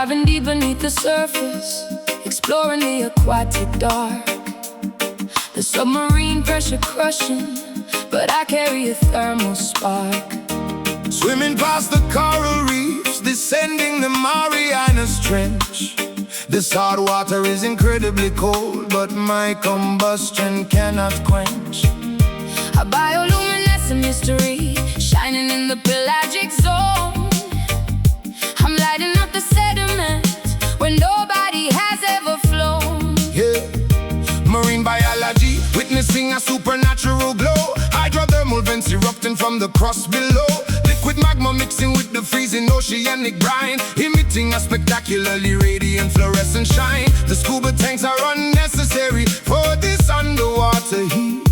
R&D beneath the surface, exploring the aquatic dark. The submarine pressure crushing, but I carry a thermal spark. Swimming past the coral reefs, descending the Marianas Trench. This hot water is incredibly cold, but my combustion cannot quench. A bioluminescent mystery, shining in the pelagic zone. I'm lighting up the sediment where nobody has ever flown. Yeah, marine biology, witnessing a supernatural glow. Hydrothermal vents erupting from the crust below. Liquid magma mixing with the freezing oceanic brine, emitting a spectacularly radiant fluorescent shine. The scuba tanks are unnecessary for this underwater heat.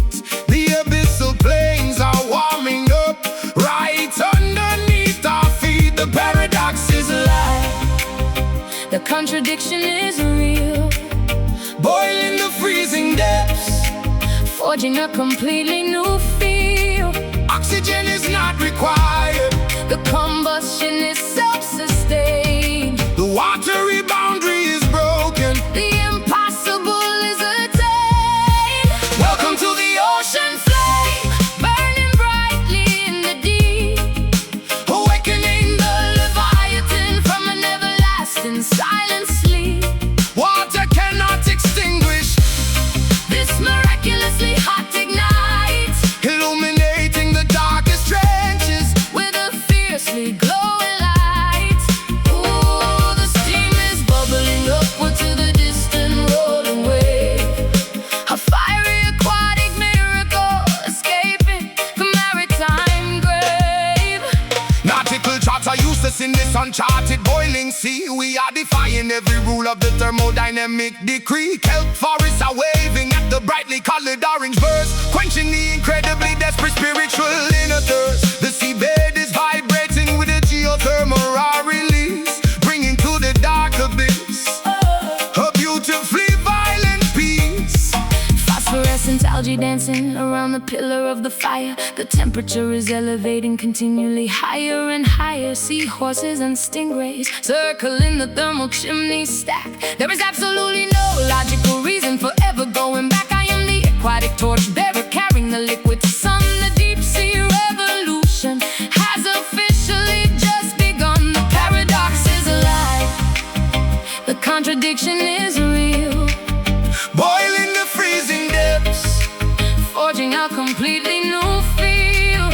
The abyssal plains are warming up right underneath our feet. The paradox is alive, the contradiction is real. Boiling the freezing depths, forging a completely new feel. Oxygen is not required, the combustion is self-sustained. the watery boundary is broken, the impossible is attained. Welcome to the ocean flame, burning brightly in the deep, awakening the Leviathan from an everlasting silent sleep. water cannot extinguish, This miraculously hot ignite, illuminating the darkest trenches. with a fiercely glowing light. Ooh, the steam is bubbling upward to the distant rolling wave. A fiery aquatic miracle, escaping the maritime grave. Nautical charts are useless in this uncharted boiling sea. We are defying every rule of the thermodynamic decree. Kelp forests are waving at the brightly colored orange burst, quenching the incredibly desperate spiritual inner thirst. The seabed is vibrating with a geothermal raw release, bringing to the dark abyss a beautifully violent peace. Phosphorescent algae dancing around the pillar of the fire. The temperature is elevating continually higher and higher. Seahorses and stingrays circling the thermal chimney stack. There is absolutely no logical reason for ever going back. I am the aquatic torchbearer, carrying the liquid sun. The deep sea revolution has officially just begun. The paradox is alive, the contradiction is real. Boiling the freezing depths, Forging a completely new feel.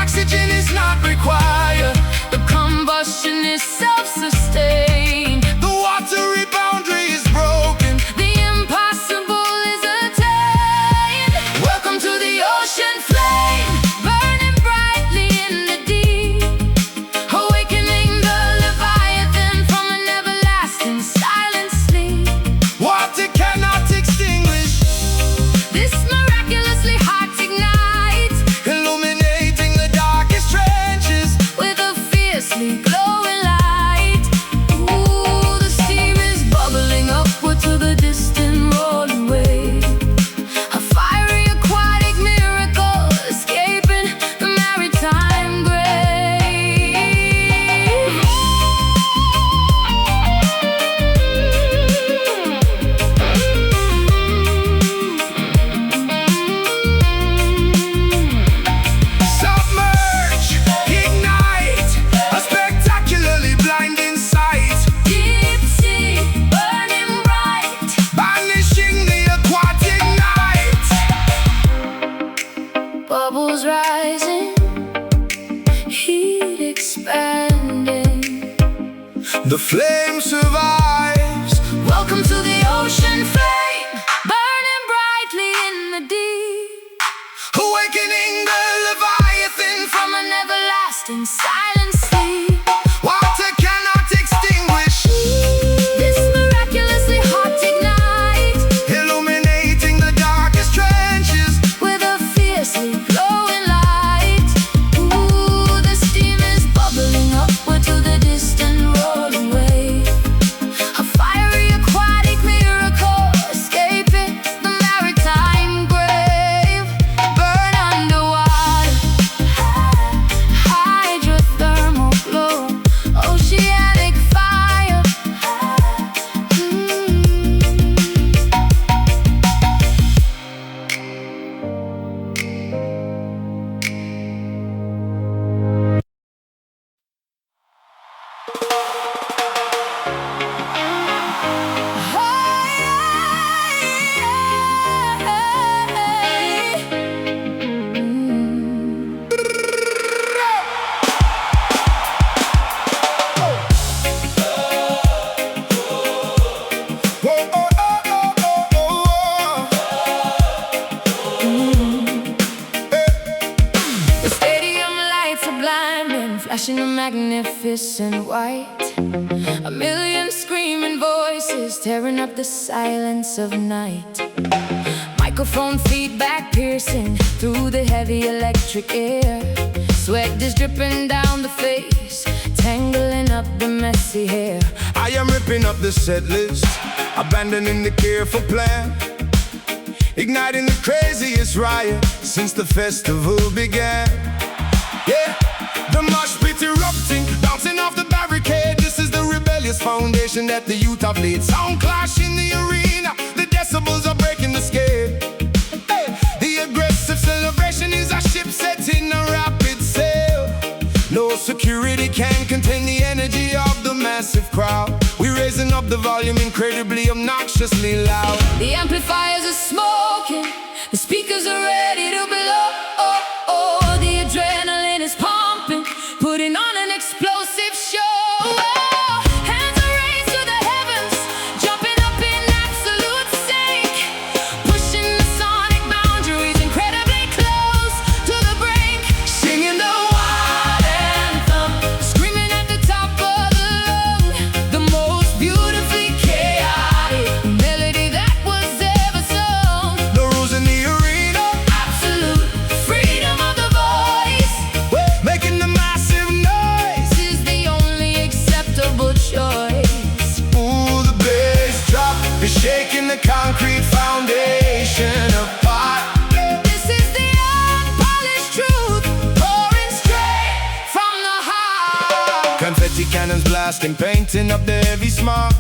oxygen is not required, The combustion is self-sustained. the watery boundary is broken. The impossible is attained. Welcome to the ocean flame, burning brightly in the deep, awakening the Leviathan from an everlasting silent sleep. Water cannot extinguish, This miraculously hot ignite, illuminating the darkest trenches. with a fiercely glowing light. Ooh, the steam is bubbling upward to the distant rolling wave. A fiery aquatic miracle, escaping the maritime grave. Submerge, ignite, a spectacularly blinding sight, Deep sea, burning bright, banishing the aquatic night. bubbles rising, heat expanding. The flame survives, Welcome to the ocean flame, burning brightly in the deep, awakening the Leviathan from from an everlasting silent sleep. water cannot extinguish, This miraculously hot ignite, illuminating the darkest trenches. with a fiercely glowing light. Ooh, the steam is bubbling upward to the distant rolling wave. A fiery aquatic miracle, escaping the maritime grave. Burn underwater, hydrothermal flashing a magnificent white. A million screaming voices tearing up the silence of night. Microphone feedback piercing through the heavy electric air. Sweat is dripping down the face, tangling up the messy hair. I am ripping up the set list, abandoning the careful plan, igniting the craziest riot since the festival began. Yeah, the mosh pit erupting, bouncing off the barricade. This is the rebellious foundation that the youth have laid. Sound clash in the arena, the decibels are breaking the scale. Hey, the aggressive celebration is a ship setting a rapid sail. No security can contain the energy of the massive crowd. We're raising up the volume incredibly obnoxiously loud. The amplifiers are smoking, the speakers are ready to blow. The adrenaline is pumping, putting on an explosive show. Hands are raised to the heavens, jumping up in absolute sync, pushing the sonic boundaries incredibly close to the brink. Singing the wild anthem, screaming at the top of the lung, the most beautifully chaotic melody that was ever sung. No rules in the arena, Absolute freedom of the voice. making the massive noise. This is the only acceptable choice. Ooh, the bass drop is shaking the concrete foundation apart. This is the unpolished truth, pouring straight from the heart. Confetti cannons blasting, painting up the heavy smog.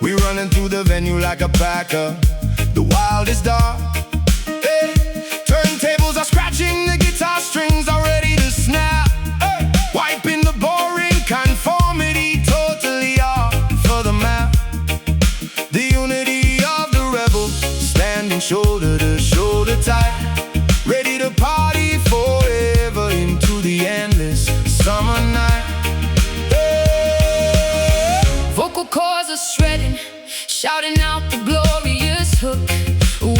We running through the venue like a packer. The wild is dark. Hey, turntables are scratching, the guitar strings are ready to snap. Hey, wiping the boring conformity totally off for the map. The unity of the rebels, standing shoulder to shoulder tight, ready to party forever into the endless summer night. Hey. Vocal cords are shredding, shouting out the glorious hook.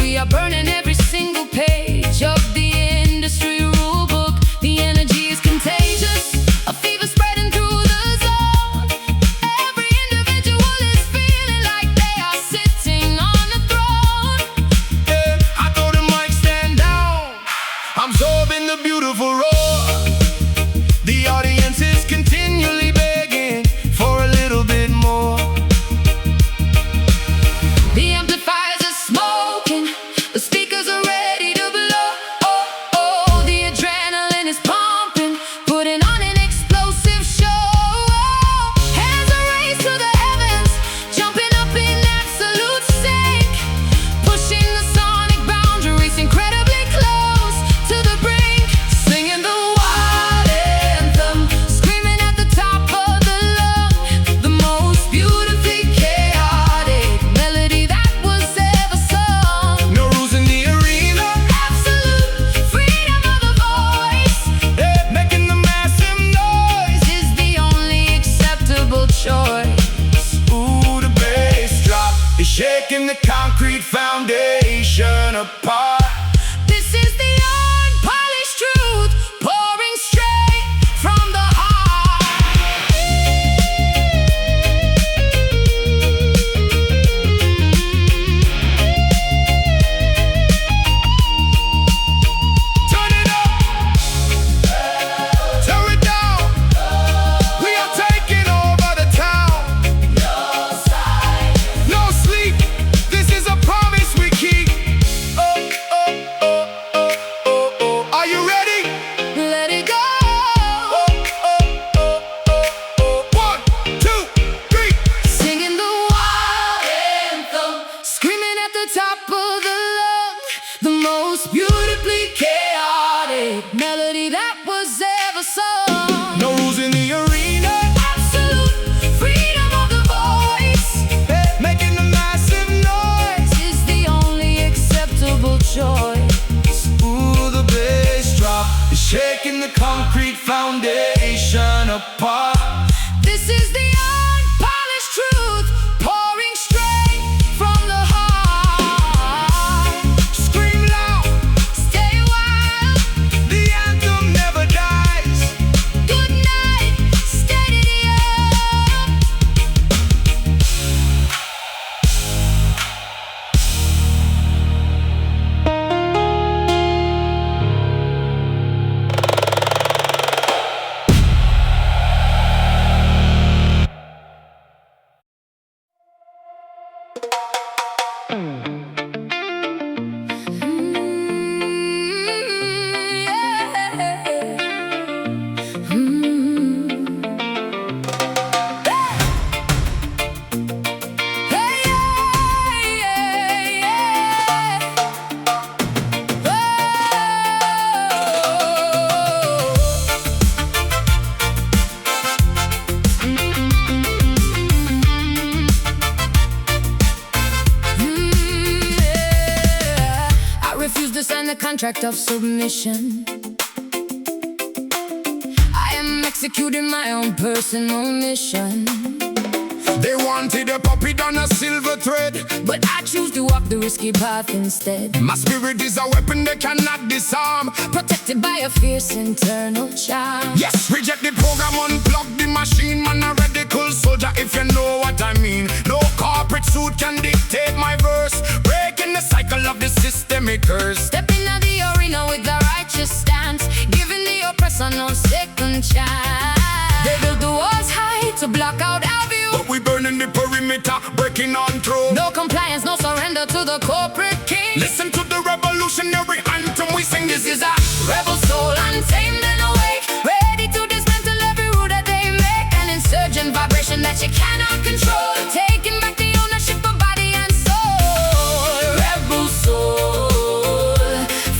We are burning every single page of the industry rule book. The energy is contagious, a fever spreading through the zone. Every individual is feeling like they are sitting on a throne. Yeah, I throw the mic stand down, I'm absorbing the beautiful roar. The audience is continually begging for a little bit more. The amplifiers are smoking, the speakers are ready to blow. The adrenaline is pumping, putting on an explosive show. Hands are raised to the heavens, jumping up in absolute sync, pushing the sonic boundaries incredibly close to the brink. Singing the wild anthem, screaming at the top of the lung, the most beautifully chaotic melody that was ever sung. No rules in the arena, Absolute freedom of the voice. yeah, making the massive noise. This is the only acceptable choice. Ooh, the bass drop is shaking the concrete foundation apart. This is the unpolished truth, pouring straight from the heart. Turn it up, tear it down. We are taking over the town. No sleep, this is a promise we keep. Oh, oh, oh, oh, oh, oh. Are you ready? Let it go. Oh, oh, oh, oh, oh. 1, 2, 3. Singing the wild anthem, screaming at the top of the lung, the most beautifully chaotic melody that was ever sung. No rules in the arena, Absolute freedom of the voice. hey, making the massive noise. This is the only acceptable choice. Ooh, the bass drop is shaking the concrete foundation apart. This is the unpolished truth, pouring straight from the heart. Scream loud, Stay wild, the anthem never dies. refuse to sign the contract of submission. I am executing my own personal mission. They wanted a puppet on a silver thread, but I choose to walk the risky path instead. My spirit is a weapon they cannot disarm, protected by a fierce internal charm. Yes, reject the program, unplug the machine. Man, a radical soldier, if you know what I mean. No corporate suit can dictate my verse, breaking the cycle of the systemic curse. Step into the arena with a righteous stance, giving the oppressor no second chance. They built the walls high to block out our view, but we burning the perimeter, breaking on through. No compliance, no surrender to the corporate king. Listen to the revolutionary anthem we sing. This is a rebel soul, untamed and awake, ready to dismantle every rule that they make. An insurgent vibration that you cannot control, taking back the ownership of body and soul. Rebel soul,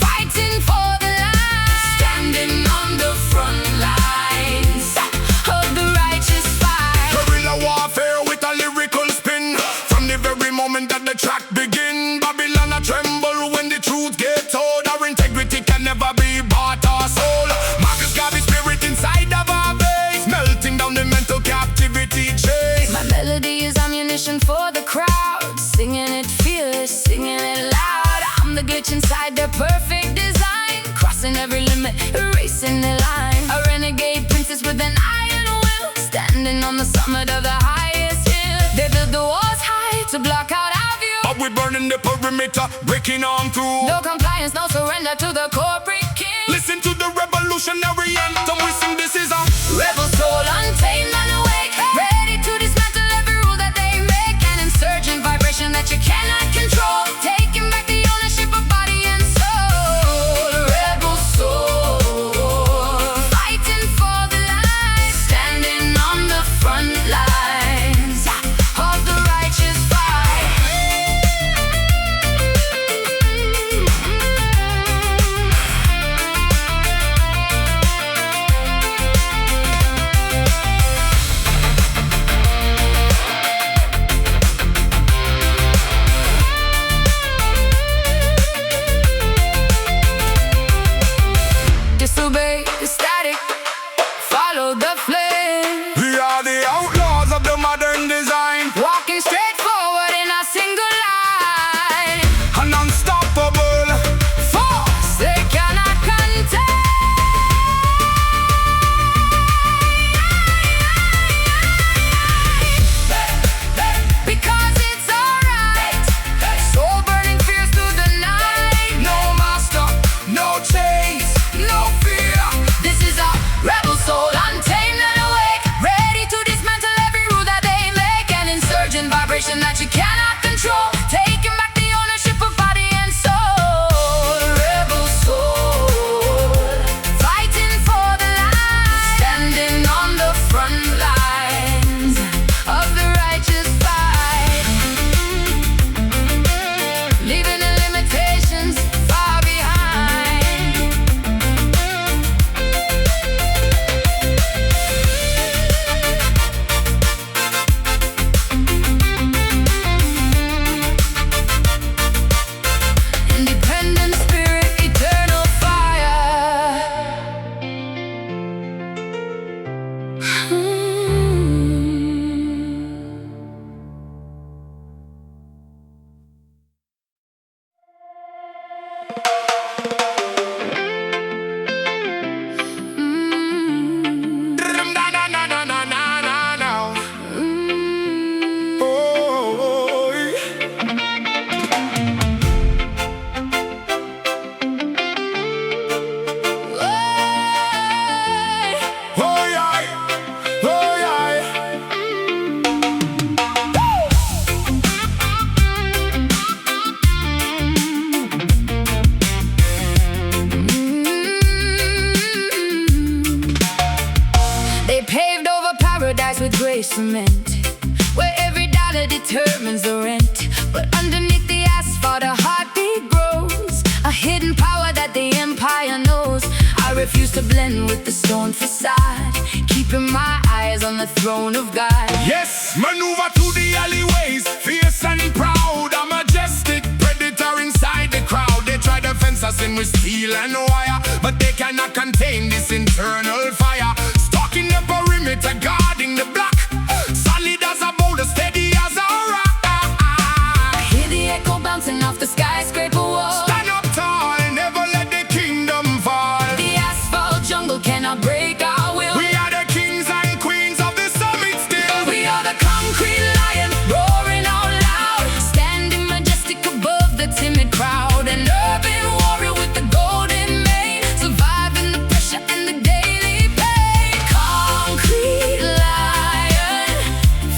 fighting for the line, standing on the front lines of the righteous fight. Guerrilla warfare with a lyrical spin. From the very moment that the track begin, Babylon a tremble when the truth gets told. Our integrity can never be bought or sold. Marcus Garvey's spirit inside of our veins, melting down the mental captivity chain. My melody is ammunition for the crowd, singing it fearless, singing it loud. I'm the glitch inside their perfect design, crossing every limit, erasing the line. A renegade princess with an iron will, standing on the summit of the highest hill. They build the walls high to block out our view, but we burning the perimeter, breaking on through. No compliance, no surrender to the corporate king. Listen to the revolutionary anthem we sing. This is a rebel soul, untamed and awake, ready to dismantle every rule that they make. An insurgent vibration that you cannot control, taking back the ownership of body and soul. Rebel soul, fighting for the light, standing on the front lines of the righteous fight. Disobey the static, follow the flame. We are the outlaws of the modern design, Walking straight forward in a single line. an unstoppable Force they cannot contain. Because it's alright, soul burning fierce through the night. no master, no chains. No fear. This is a rebel soul, untamed and awake, ready to dismantle every rule that they make. An insurgent vibration that you cannot control, taking back the ownership of body and soul. Rebel soul, fighting for the light, standing on the front lines of the righteous fight, leaving the limitations far behind. Independent spirit, eternal fire. Na, na, na, na, na, na, na, na. Oh, oh, yeah. Oh, yeah. They paved over paradise with gray cement, where every dollar determines the rent. But underneath the asphalt a heartbeat grows, a hidden power that the empire knows. I refuse to blend with the stone facade, keeping my eyes on the throne of God. Yes, maneuver through the alleyways, fierce and proud, a majestic predator inside the crowd. They try to with steel and wire, but they cannot contain this internal fire. Stalking the perimeter, guarding the block, solid as a boulder, steady as a rock. Hear the echo bouncing off the skyscraper wall. Stand up tall, never let the kingdom fall. The asphalt jungle cannot break our will. We are the kings and queens of the summit still. We are the concrete lion, roaring out loud, standing majestic above the timid crowd. An urban warrior with the golden mane, surviving the pressure and the daily pain. Concrete lion,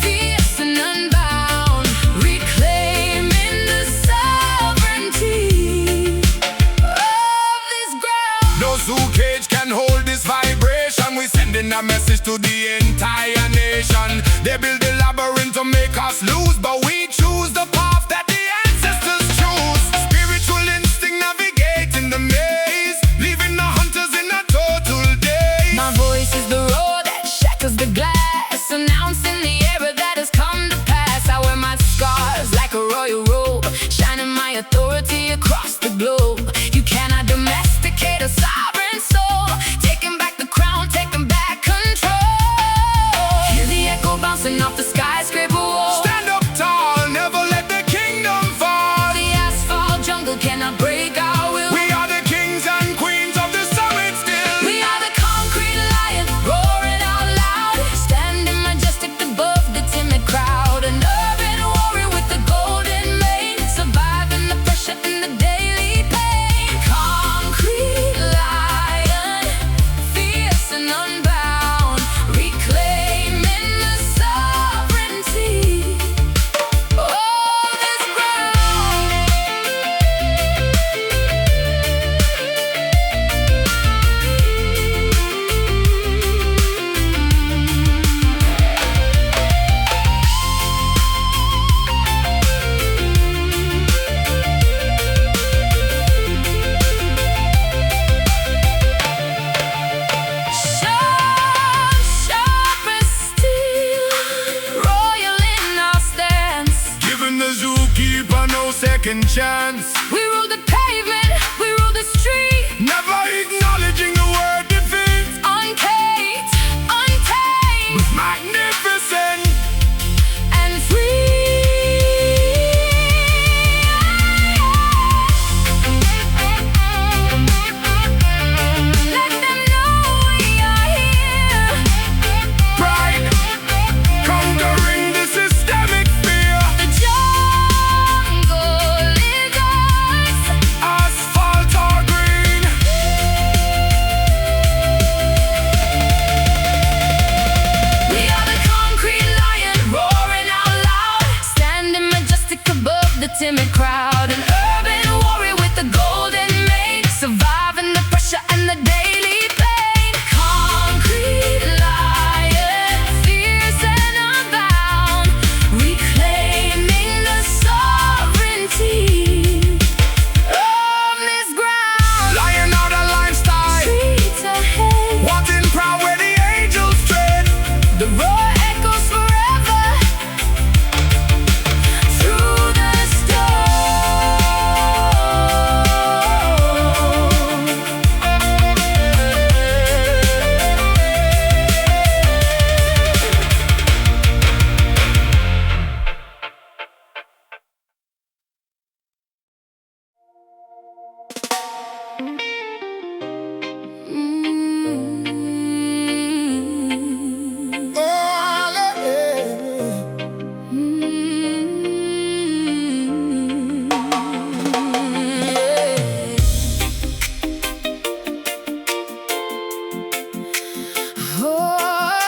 fierce and unbound, reclaiming the sovereignty of this ground. Those who cage can hold this vibration. We sending a message to the entire nation. They build the labyrinth to make us lose, but we choose the path that the ancestors choose. Spiritual instinct navigating the maze, leaving the hunters in a total daze. My voice is the roar that shatters the glass, announcing the era that has come to pass. I wear my scars like a royal robe, shining my authority across the globe. You cannot domesticate a sovereign soul, taking back the crown, taking back control. Hear the echo bouncing off the skyscraper wall. Stand up tall, never let the kingdom fall. The asphalt jungle cannot break our will. We are the kings and queens of the summit still. We are the concrete lion, roaring out loud, standing majestic above the timid crowd. An urban warrior with the golden mane, surviving the pressure and the daily pain. Concrete lion, fierce and unbound, reclaiming the sovereignty of this ground. Sharp as steel, royal in our stance. Giving the zookeeper no second chance. We rule the pavement, we rule the street. Never acknowledging the word defeat. Uncaged, untamed, Magnificent. and free. Let them know we are here. Pride. Conquering the systemic fear. The jungle is ours. Asphalt or green. We are the concrete lion, roaring out loud, standing majestic above the timid crowd. An urban warrior with the golden mane, surviving the pressure and the daily pain. Concrete lion, fierce and unbound, reclaiming the sovereignty of this ground. Lion out a lifestyle. Streets ahead, Walking proud where the angels tread. the roar echoes forever through the storm. Oh,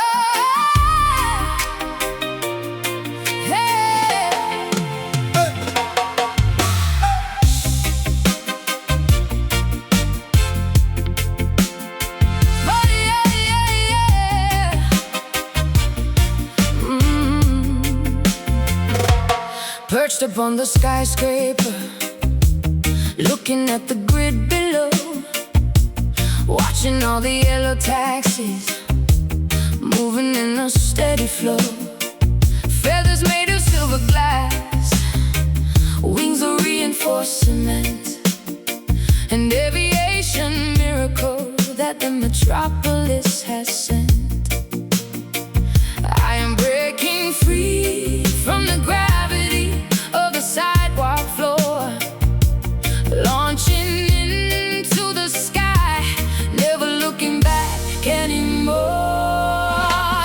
Perched upon the skyscraper, looking at the grid below, watching all the yellow taxis moving in a steady flow. Feathers made of silver glass, wings of reinforced cement, and every that the metropolis has sent. I am breaking free from the gravity of the sidewalk floor, launching into the sky, never looking back anymore.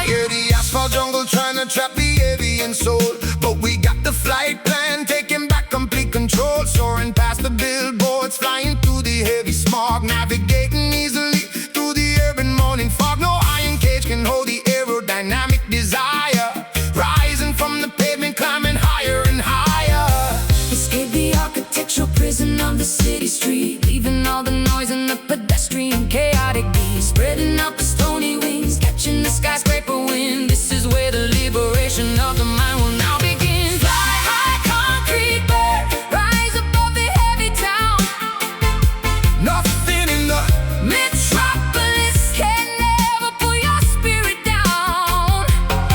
Yeah, the asphalt jungle trying to trap the avian soul, but we got the flight plan, taking back complete control. Soaring past the billboards, flying through the heavy smog, navigating easily through the urban morning fog. No iron cage can hold the aerodynamic desire, rising from the pavement, climbing higher and higher. Escape the architectural prison of the city street, leaving all the noise and the pedestrian chaotic beat, spreading out the stony wings, catching the skyscraper wind. This is where the liberation of the mind will now begin. Fly high, concrete bird, rise above the heavy town. Nothing in the Metropolis can never pull your spirit down.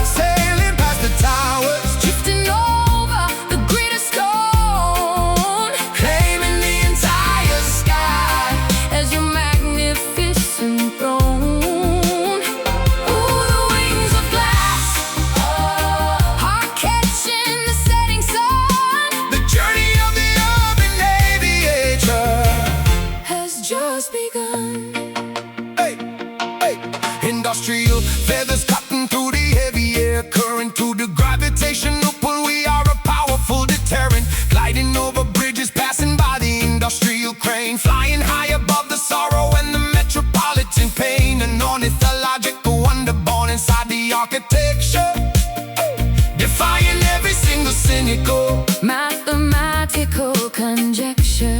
sailing past the towers, Drifting over the greatest stone, claiming the entire sky as your magnificent throne. Ooh, the wings of glass are catching the setting sun, the journey of the urban aviator. has just begun. Hey, hey. Industrial feathers cutting through the heavy air current, through the gravitational pull. We are a powerful deterrent, gliding over bridges, passing by the industrial crane, flying high above the sorrow and the metropolitan pain. An ornithological wonder born inside the architecture, defying every single cynical Mathematical conjecture.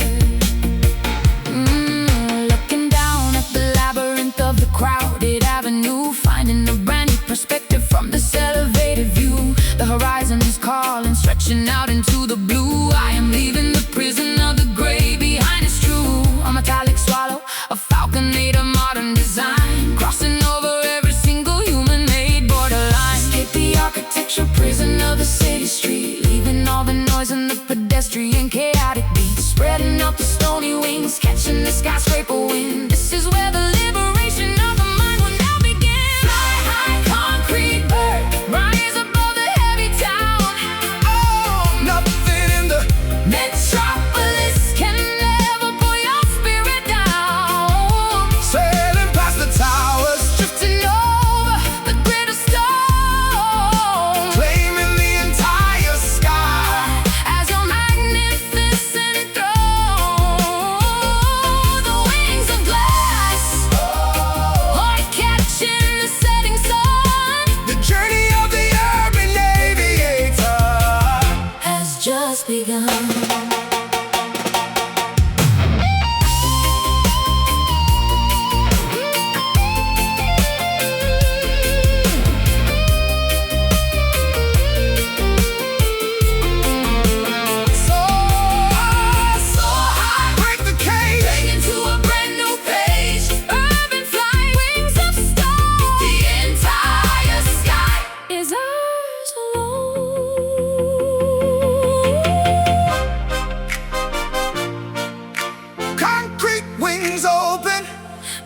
Looking down at the labyrinth of the crowded avenue, finding a brand new perspective from this elevated view. The horizon is calling, stretching out into the blue. I am leaving the prison of the gray behind, it's true. A metallic swallow, a falconator, modern design, crossing over every single human-made borderline. Escape the architecture prison of the city street, leaving all the noise and the pedestrian chaotic beat, spreading out the stony wings, catching the skyscraper wind. This is where the liberation of the mind will now begin. Fly high, concrete bird, rise above the heavy town. oh, nothing in the Metropolis can never pull your spirit down, sailing past the towers, drifting over the greatest stone, claiming the entire sky. as your magnificent throne. The wings of glass are catching the setting sun, The journey of the urban aviator. has just begun. So high, break the cage. Taken to a brand new page, urban flying wings of stone. The entire sky is ours alone. Concrete wings open,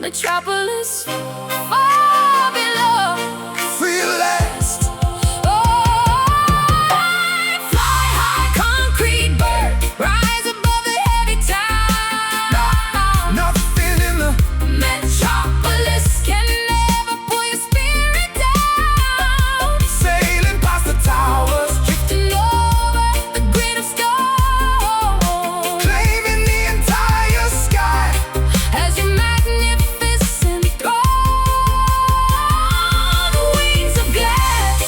Metropolis far below. feel last. Fly high, concrete bird, rise above the heavy town. Nothing in the Metropolis can never pull your spirit down, sailing past the towers, drifting over the greatest stone, claiming the entire sky. as your magnificent throne. The wings of glass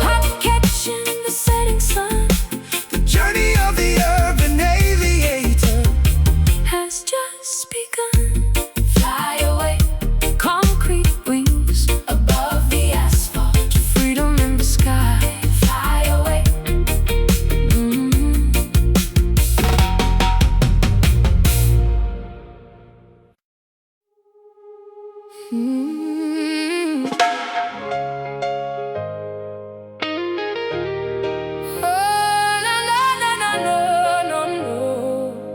are catching the setting sun, The journey of the urban aviator. has just begun. Fly away, concrete wings above the asphalt, freedom in the sky. Fly away. Oh, no, no, no, no, no, no, no.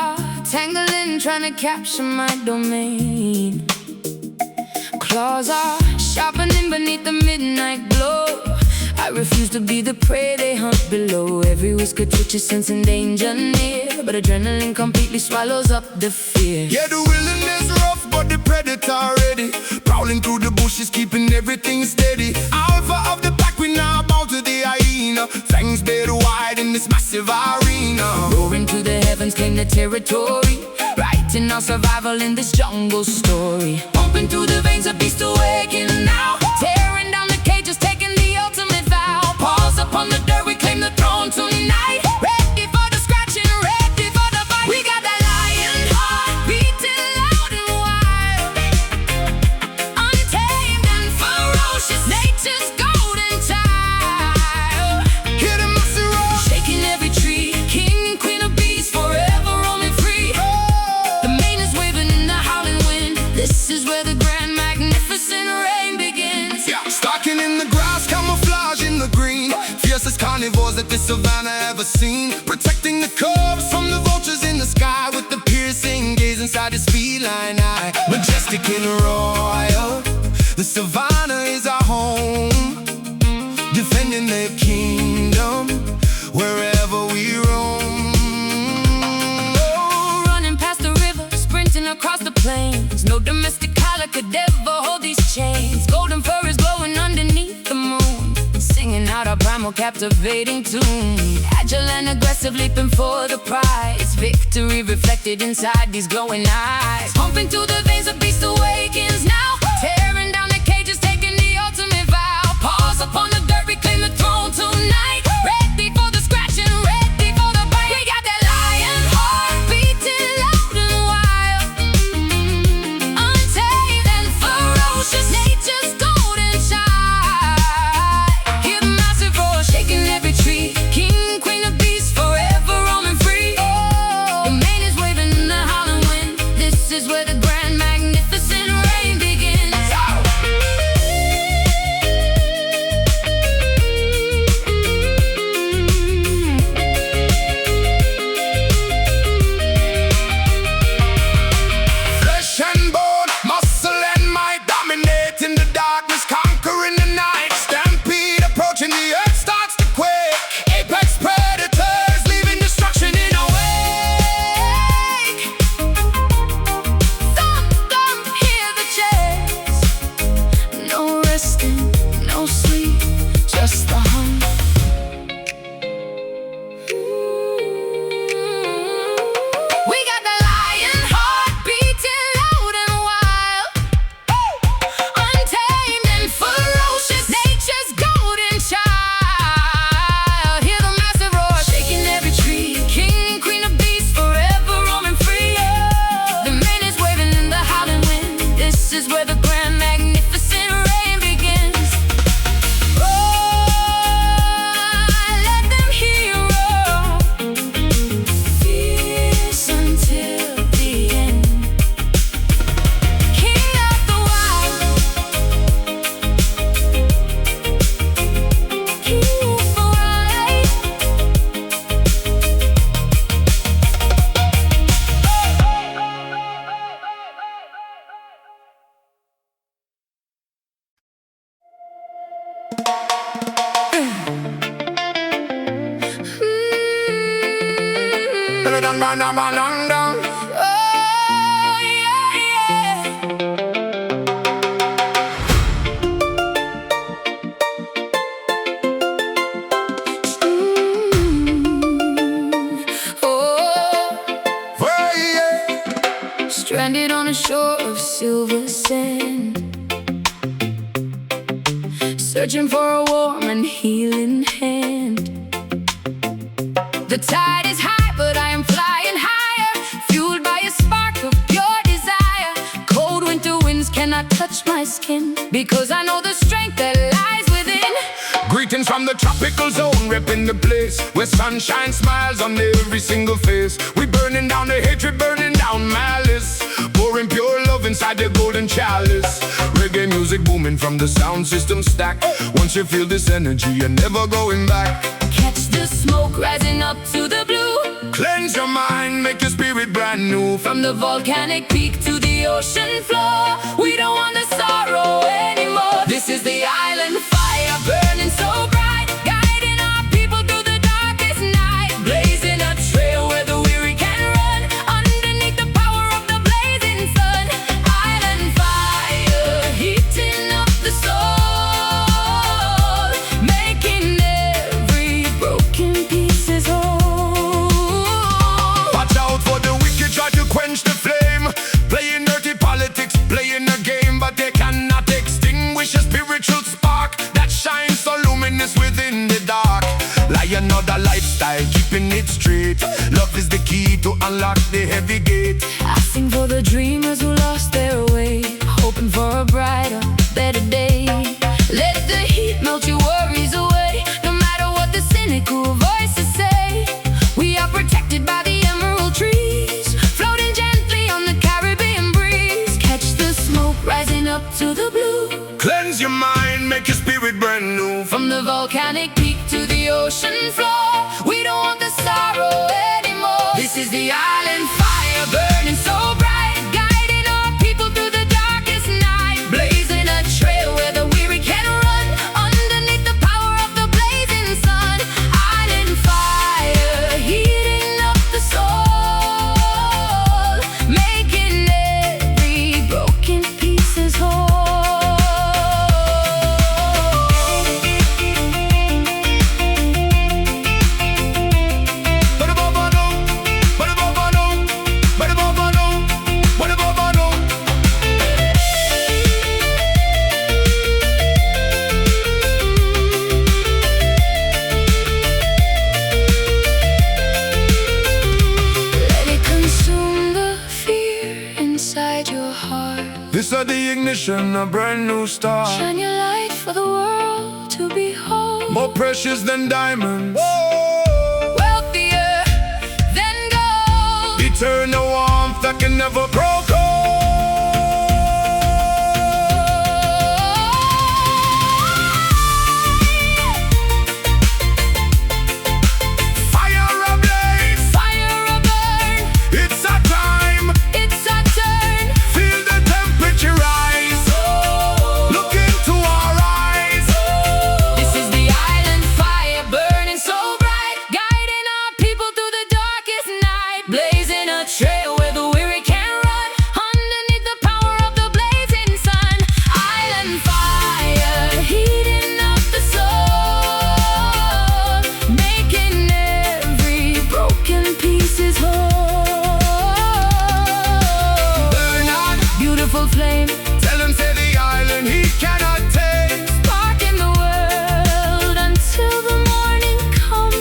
are tangling, trying to capture my domain. Claws are sharpening beneath the midnight glow. I refuse to be the prey they hunt below. Every whisker twitches, sensing danger near, but adrenaline completely swallows up the fear. Yeah, the wilderness rough, but the predator ready. Prowling through the bushes, keeping everything steady. Alpha of the pack, we now bow to the hyena. Fangs bed wide in this massive arena. Roaring to the heavens, claim the territory. Writing our survival in this jungle story. Pumping through the veins, a beast awakening now. Tearing down the cages, taking the ultimate vow. Paws upon the dirt, we claim the throne tonight. Ready for the scratching, ready for the bite. We got that lion heart, beating loud and wild. Untamed and ferocious, nature's golden child. Hear the massive roar, Shaking every tree, king and queen of beasts, forever roaming free. The mane is waving in the howling wind. This is where the grand magnificent reign begins. yeah. Stalking in the grass, camouflage in the green. Fiercest carnivores that this savannah ever seen. Protecting the cubs from the vultures in the sky. With the piercing gaze inside his feline eye. Majestic and royal, the savannah is our home. Defending the kingdom wherever we roam. Oh, running past the river, sprinting across the plains. No domestic collar could ever hold these chains. Golden fur is glowing underneath the moon, singing out our primal captivating tune. Agile and aggressive, leaping for the prize. Victory reflected inside these glowing eyes. Pumping through the veins, a beast awakens now. Tearing down the cages, taking the ultimate vow. Paws upon the dirt, reclaim the throne tonight. Ready for the scratching, ready for the bite. We got that lion heart, beating loud and wild. Untamed and ferocious, nature's golden child. Hear the massive roar, shaking every tree. King, queen of beasts, forever roaming free. The mane is waving in the howling wind. This is where the grand magnificent reign begins. Flesh and bone, muscle and might, dominating the darkness, conquering the night. Stampede approaching, the earth starts to quake. Apex predators leaving destruction in our wake. Thump, hear the chase. No resting, no sleep, just the hunt. We got the lion heart, beating loud and wild. Untamed and ferocious, nature's golden child. Hear the massive roar, shaking every tree. King, queen of beasts, forever roaming free. The mane is waving in the howling wind. This is where the grand magnificent reign begins. Roar, let them hear you roar. Fierce until the end. King of the wild, king of the wild. Oh, yeah, yeah. Oh, stranded on a shore of silver sand, searching for a warm and healing hand. The tide is high, but I am flying higher, fueled by a spark of pure desire. Cold winter winds cannot touch my skin, because I know the strength that lies within. Greetings from the tropical zone, repping the place where sunshine smiles on every single face. We burning down the hatred, burning down malice, pouring pure love inside the golden chalice. Reggae music booming from the sound system stack. Once you feel this energy, you're never going back. Catch the smoke rising up to the blue. Cleanse your mind, make your spirit brand new. From the volcanic peak to the ocean floor, we don't want the sorrow anymore. This is the island fire burning so bright, guiding our people through the darkest night, blazing a trail where the weary can run underneath the power of the blazing sun. Island fire heating up the soul, making every broken piece whole. Watch out for the wicked, try to quench the flame, playing dirty politics, playing a game, but they cannot extinguish a spiritual spark that shines so luminous within the dark. Like another lifestyle, keeping it straight. Love is the key to unlock the heavy gate. I sing for the dreamers who lost their way, hoping for a brighter, better day. Let the heat melt your worries away, no matter what the cynical voices say. We are protected by the emerald trees, floating gently on the Caribbean breeze. Catch the smoke rising up to the blue. Cleanse your mind, make your spirit brand new. From the volcanic peak to the ocean floor, we don't want the sorrow anymore. This is the island fire burning so bright, guiding our people through the darkest night, blazing a trail where the weary can run underneath the power of the blazing sun. Island fire heating up the soul, making every broken piece whole. This is the ignition, a brand new star. Shine your light for the world to behold. More precious than diamonds, Wealthier than gold. eternal warmth that can never grow cold. Fire ablaze, Fire a burn, it's a time. it's our turn. Feel the temperature rise. Look into our eyes. This is the island fire burning so bright, guiding our people through the darkest night, blazing a trail where the weary can run underneath the power of the blazing sun. Island fire heating up the soul, making every broken piece whole. Burn on, Beautiful flame, tell him say the island he cannot take. sparking the world until the morning comes.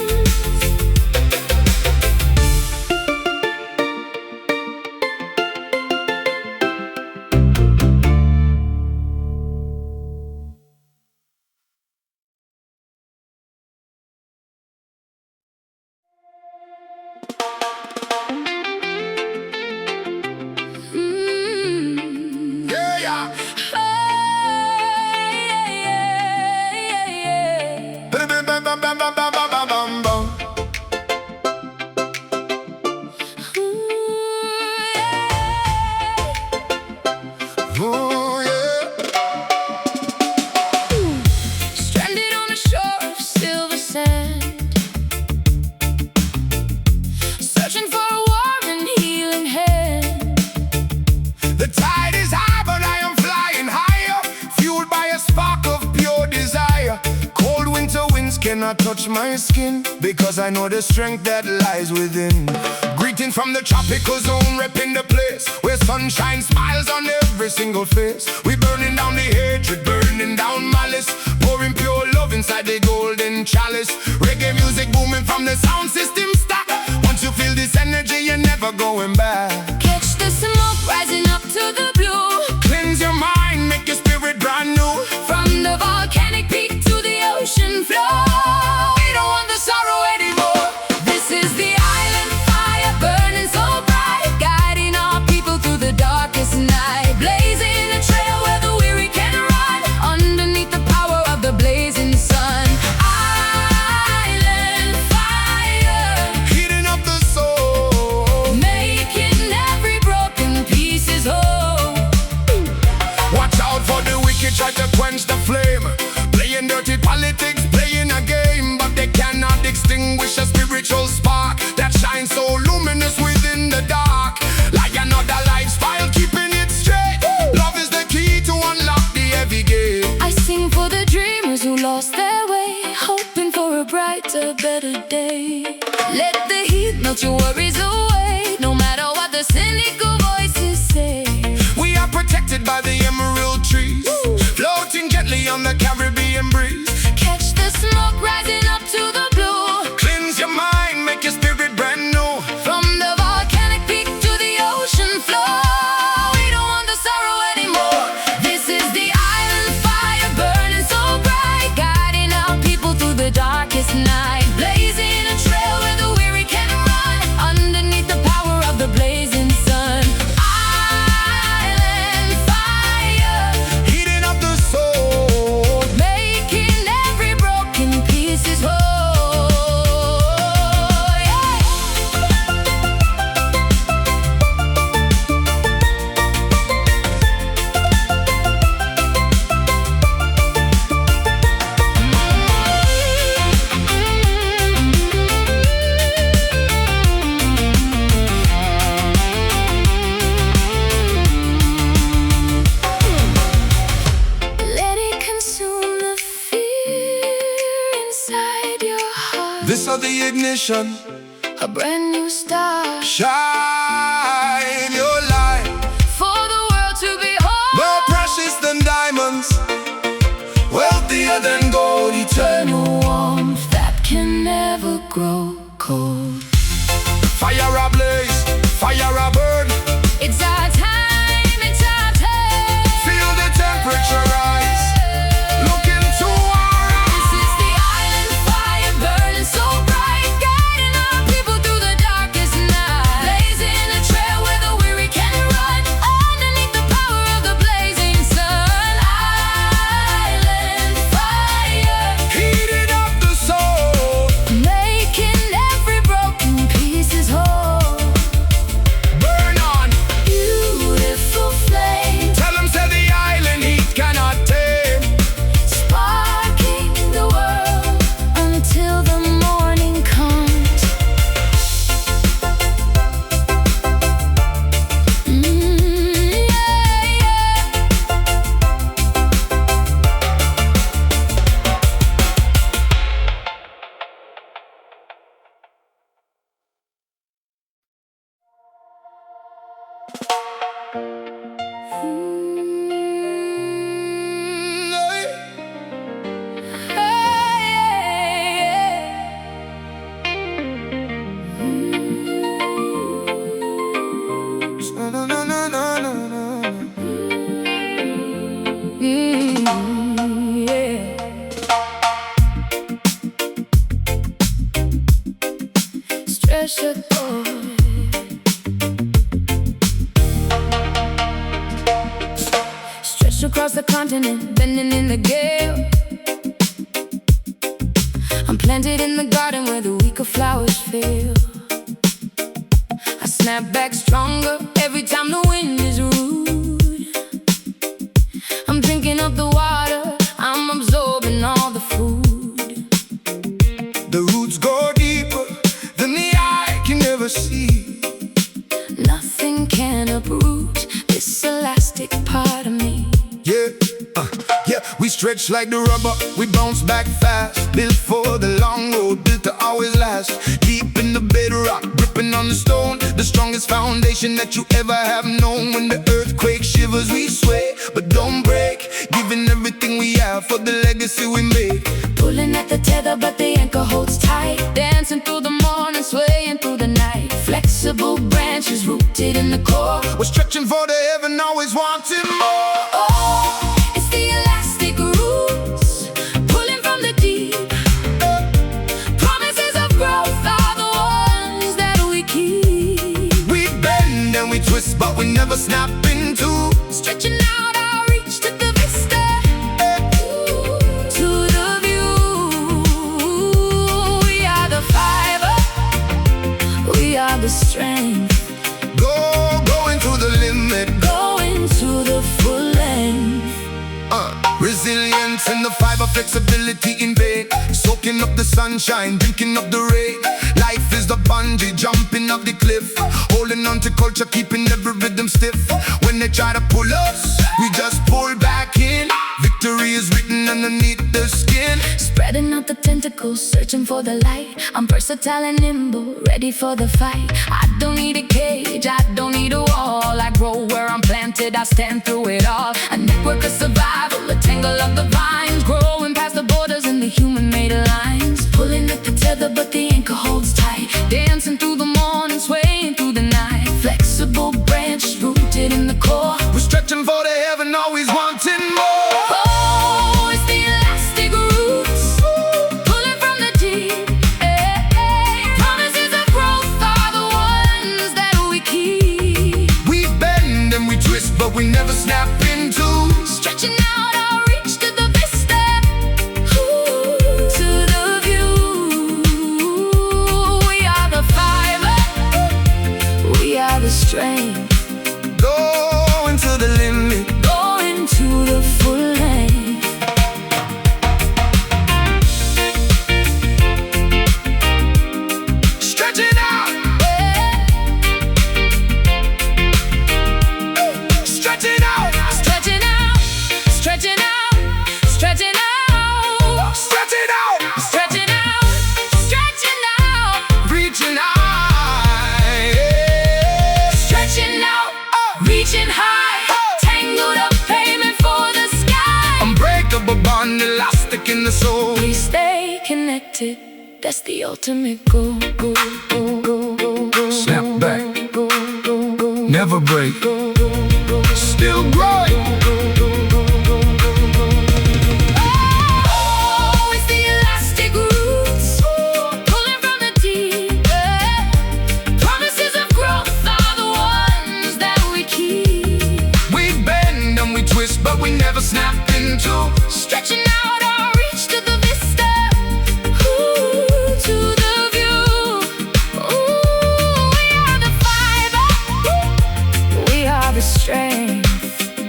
Yeah, yeah. Bam, bam, bam, bam, bam, bam, bam, bam, bam, bam. Ooh, yeah. Stranded on a shore of silver sand, searching for a warm and healing hand. The tide is high, but I am flying higher, fueled by a spark of pure desire. Cold winter winds cannot touch my skin, because I know the strength that lies within. Greeting from the tropical zone, repping the place where sunshine smiles on every single face. We burning down the hatred, burning down malice, pouring pure love inside the golden chalice. Reggae music booming from the sound system stack. Once you feel this energy, you're never going back. Catch the smoke rising up to the blue. Cleanse your mind, make your spirit brand new. From the volcanic peak to the ocean floor, we don't want the sorrow anymore. This is the island fire burning so bright, guiding our people through the darkest night, blazing a trail where the weary can run underneath the power of the blazing sun. Island fire Heating up the soul. better day. Let the heat melt your worries away, no matter what the cynical voices say. We are protected by the emerald trees, floating gently on the Caribbean breeze. Catch the smoke rising up to the blue. Cleanse your mind, make your spirit brand new. From the volcanic peak to the ocean floor, we don't want the sorrow anymore. This is the island fire burning so bright, guiding our people through the darkest night, blazing a trail where the weary can run, underneath the power of the blazing sun. Island fire, Heating up the soul. making every broken piece is whole. Let it consume the fear inside your heart. This is the ignition. A brand new start Shine your light, for the world to behold. more precious than diamonds, wealthier than gold, eternal. Eternal warmth that can never grow cold. Fire ablaze, fire a burn. It's our time, it's our time. Feel the temperature rise. Look into our eyes. This is the island fire burning so bright, guiding our people through the darkest night, blazing a trail where the weary can run, underneath the power of the blazing sun. Island fire, Heating up the soul. making every broken piece is whole. Burn on. Beautiful flame, Tell them say the island heat cannot tame. sparking the world until the morning comes. No, no, no, no, no, no, no. Stretch your cord. Stretch across the continent, bending in the gale. I'm planted in the garden where the weaker flowers fail. I snap back stronger every time the wind is rude. I'm drinking up the water, I'm absorbing all the food. The roots go deeper than the eye can ever see. Nothing can uproot this elastic part of me. Yeah, yeah, we stretch like the rubber, we bounce back fast. Built for the long road, built to always last. Deep in the bedrock, gripping on the stone, the strongest foundation that you ever have known. When the earthquake shivers, we sway, but don't break. Giving everything we have for the legacy we make. Pulling at the tether, but the anchor holds tight. Dancing through the morning, swaying through the night. Flexible branches rooted in the core. We're stretching for the heaven, always wanting more. Oh, it's the elastic roots, pulling from the deep. Promises of growth are the ones that we keep. We bend and we twist, but we never snap in two. Stretching out our reach to the vista, to the view. We are the fiber, we are the strength. Going to the limit, Going to the full length. resilience in the fiber, flexibility in vain. Soaking up the sunshine, drinking up the rain. Life is the bungee, jumping up the cliff. Holding on to culture, keeping every rhythm stiff. When they try to pull us, we just pull back in. Victory is written underneath the skin. spreading out the tentacles, searching for the light. I'm versatile and nimble, ready for the fight. I don't need a cage, I don't need a wall. I grow where I'm planted, I stand through it all. A network of survival, a tangle of the vines, growing past the borders and the human-made lines. Pulling at the tether, but the anchor holds tight. Dancing through the morning, swaying through the night. Flexible branch, rooted in the core. We're stretching for the heaven, always wanting more. Oh, it's the elastic roots, pulling from the deep. Promises of growth are the ones that we keep. We bend and we twist, but we never snap into. Stretching out our reach to the vista, to the view. We are the fiber, we are the strength. Going to the limit, Going to the full length. stretching out, stretching out, Stretching out, stretching out, stretching out, stretching out, stretching out, stretching out, reaching high, stretching out, reaching high, tangled up, aiming for the sky. unbreakable bond, elastic in the soul. We stay connected, that's the ultimate goal. Snap back, never break, still growing. Oh, it's the elastic roots, pulling from the deep. Promises of growth are the ones that we keep. We bend and we twist, but we never snap into. Stretching out our reach to the vista, to the view. We are the fiber, we are the strength.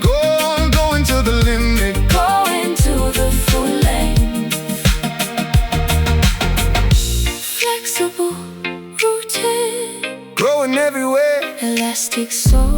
Going to the limit, Going to the full length. Flexible, rooted, growing everywhere. elastic soul.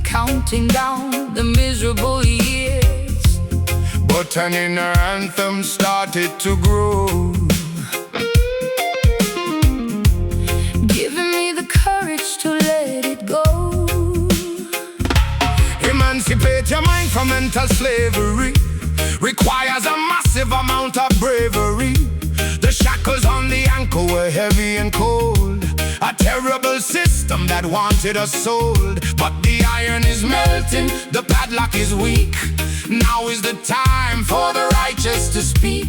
Counting down the miserable years, But an inner anthem started to grow, giving me the courage to let it go. emancipate your mind from mental slavery requires a massive amount of bravery. The shackles on the ankle were heavy and cold, a terrible system that wanted us sold. But the iron is melting, the padlock is weak. Now is the time for the righteous to speak.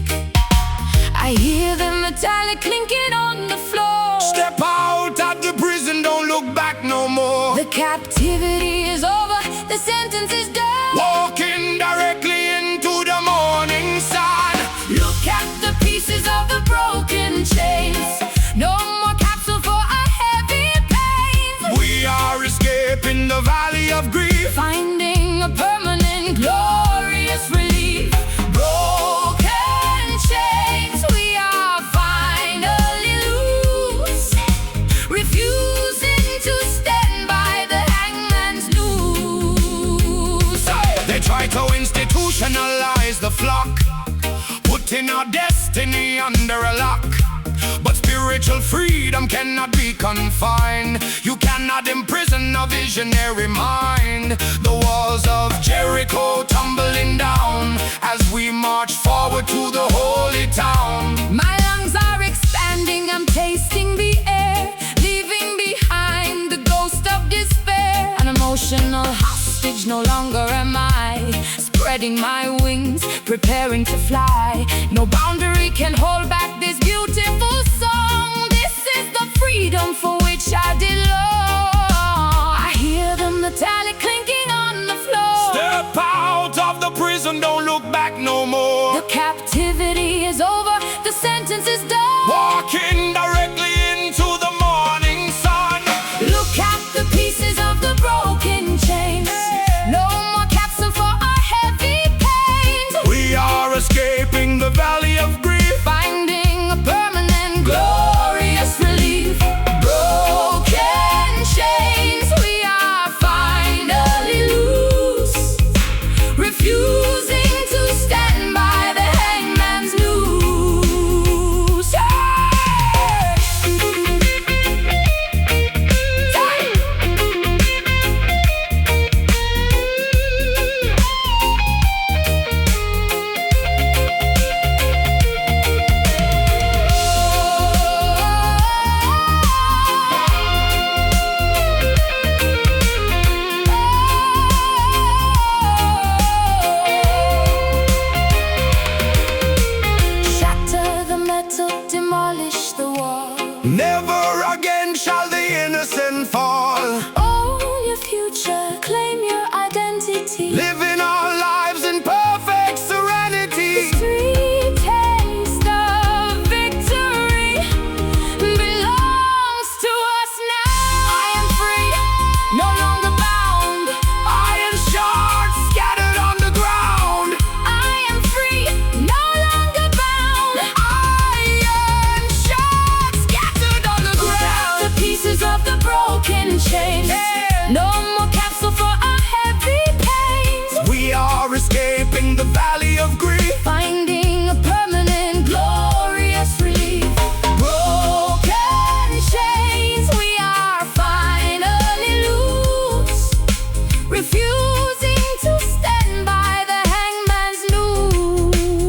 I hear the metallic clinking on the floor. Step out of the prison, don't look back no more. The captivity is over, the sentence is done. Walking directly into the morning sun. Look at the pieces of the broken chains. No more capsule for a heavy pain. We are escaping the valley of grief, Finding a permanent, glorious relief. Broken chains, we are finally loose. Refusing to stand by the hangman's noose. they try to institutionalize the flock, put writing our destiny under a lock. But spiritual freedom cannot be confined. You cannot imprison a visionary mind. The walls of Jericho tumbling down as we march forward to the holy town. My lungs are expanding, I'm tasting the air, leaving behind the ghost of despair. An emotional hostage, no longer am I. Spreading my wings, preparing to fly. No boundary can hold back this beautiful song. This is the freedom for which I did long. I hear the metallic clinking on the floor. Step out of the prison, don't look back no more. The captivity is over, the sentence is done. Walking directly into the morning sun. Look at the pieces of the broken chains. No more capsule for our heavy pains. We are escaping the valley of grief, Finding a permanent glorious relief. Broken chains, we are finally loose, refusing to stand by the hangman's noose. Hey! Shatter the metal, demolish the wall. never again shall the innocent fall. Own your future, claim your identity. Living our lives in perfect serenity. Sweet taste of victory belongs to us now. I am free, no longer bound. Iron shards scattered on the ground. I am free, no longer bound. Iron shards scattered on the ground. The pieces of the broken chains. No more capsule for our heavy pains. We are escaping the valley of grief. Finding a permanent glorious relief. Broken chains, we are finally loose, refusing to stand by the hangman's noose.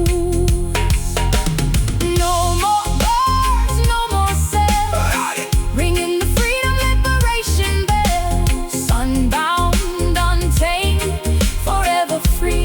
No more bars, no more cells, ringing the freedom liberation bells. Unbound, untamed, forever free.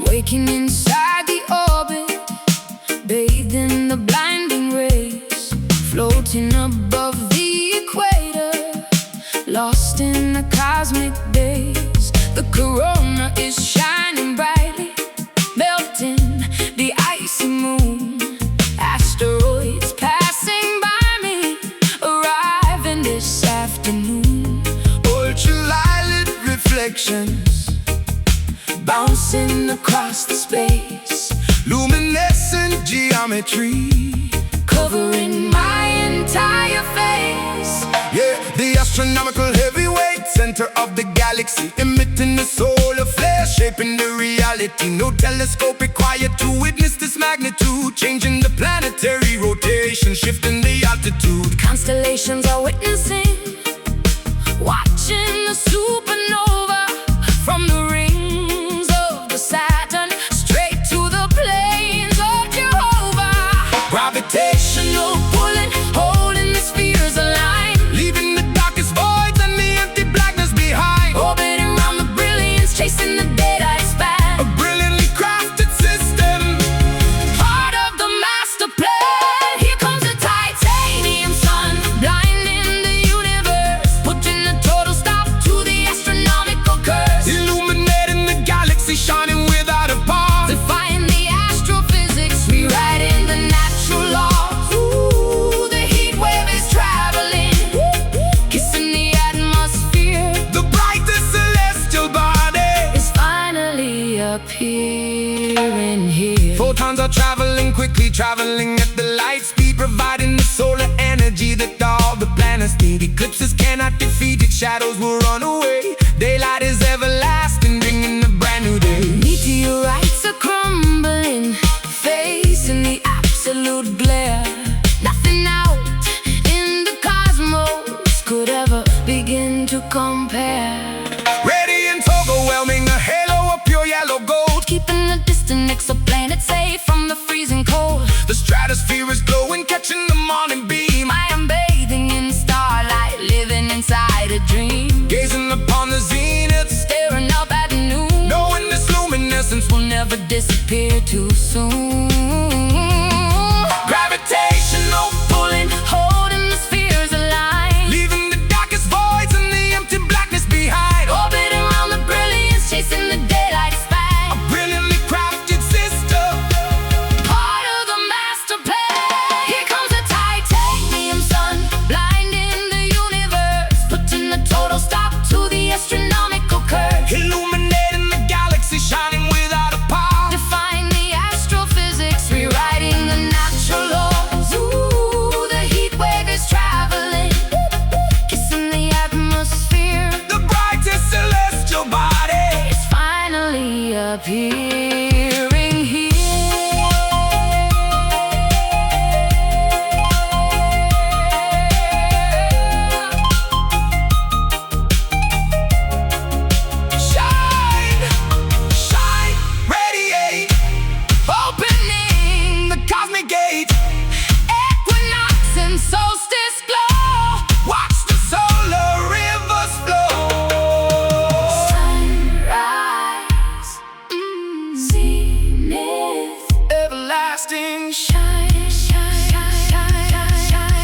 Waking inside the orbit, bathed in the blinding rays, floating above the equator, lost in the cosmic days. The corona is shining brightly, melting the icy moon. Asteroids passing by me, arriving this afternoon. Ultraviolet reflections Bouncing across the space, luminescent geometry. covering my entire face. Yeah, the astronomical heavyweight center of the galaxy, emitting the solar flare, shaping the reality. No telescope required to witness this magnitude, changing the planetary rotation, shifting the altitude. Constellations are witnessing, watching the supernova from the rings of the Saturn, straight are traveling quickly, traveling at the light speed, providing the solar energy that all the planets need. Eclipses cannot defeat it, shadows will run away. Daylight is everlasting, bringing a brand new day. Meteorites are crumbling, facing the absolute glare. Nothing out in the cosmos could ever begin to compare. Radiant, overwhelming, a halo of pure yellow gold, Keeping the distant exoplanet safe from the freezing cold. the stratosphere is glowing, catching the morning beam. I am bathing in starlight, living inside a dream. Gazing upon the zenith, Staring up at noon, knowing this luminescence will never disappear too soon. gravitational Pulling, holding the spheres aligned, leaving the darkest voids and the empty blackness behind. orbiting around the brilliance, chasing the daylight span. Brilliantly crafted system, Part of the master plan. Here comes a titanium sun, blinding the universe, putting the total stop to the astronomical curve. illuminating the galaxy, shining without a pause. Define the astrophysics, rewriting the natural laws. Ooh, the heat wave is traveling, kissing the atmosphere. The brightest celestial body, It's finally appearing here. shine, shine, radiate, Opening the cosmic gate. equinox and solstice glow. Watch the solar rivers flow. Sunrise, zenith, Everlasting shine, shine, shine, shine, shine.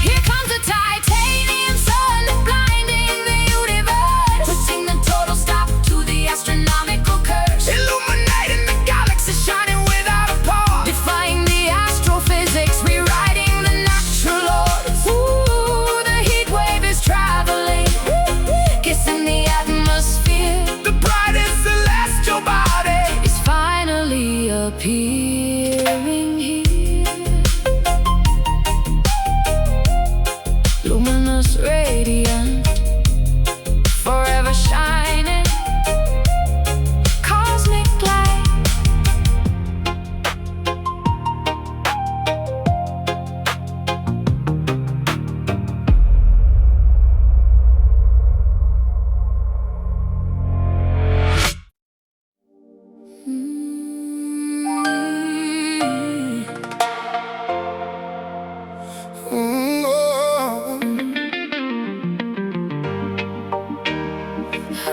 Here comes a titanium sun, blinding the universe, putting the total stop to the astronomical curse. illuminating the galaxy, shining without a pause. Defying the astrophysics, rewriting the natural laws. Ooh, the heat wave is traveling, kissing the atmosphere. The brightest celestial body, It's finally appearing here. Luminous, radiant, forever shining, cosmic light. oh. Hey!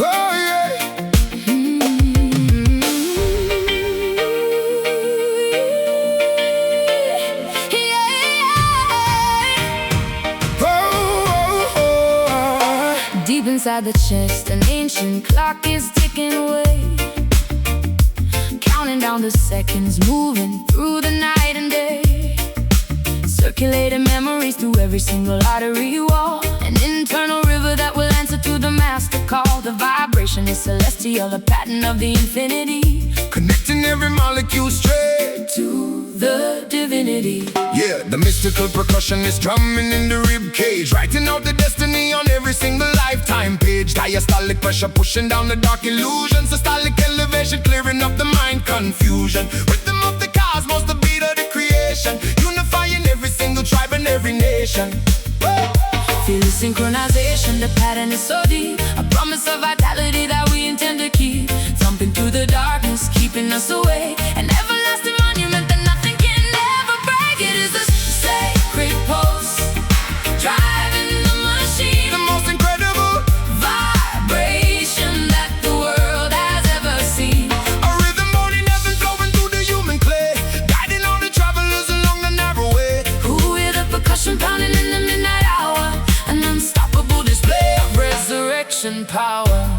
Oh yeah. Oh. Deep inside the chest, an ancient clock is ticking away, counting down the seconds, moving through the night and day, circulating memories through every single artery wall, an internal river that will answer to the master call. The vibration is celestial, a pattern of the infinity, Connecting every molecule straight. to the divinity. Yeah, the mystical percussion is drumming in the rib cage, writing out the destiny on every single lifetime page. Diastolic pressure pushing down the dark illusions, systolic elevation clearing up the mind confusion. Rhythm of the cosmos, the beat of the creation, unifying every single tribe and every nation. Feel the synchronization, the pattern is so deep, a promise of vitality that we intend to keep. Thumping through the darkness, keeping us awake, an everlasting monument that nothing can ever break. It is a sacred pulse, driving the machine, The most incredible vibration that the world has ever seen. a rhythm only never flowing through the human clay, guiding all the travel power.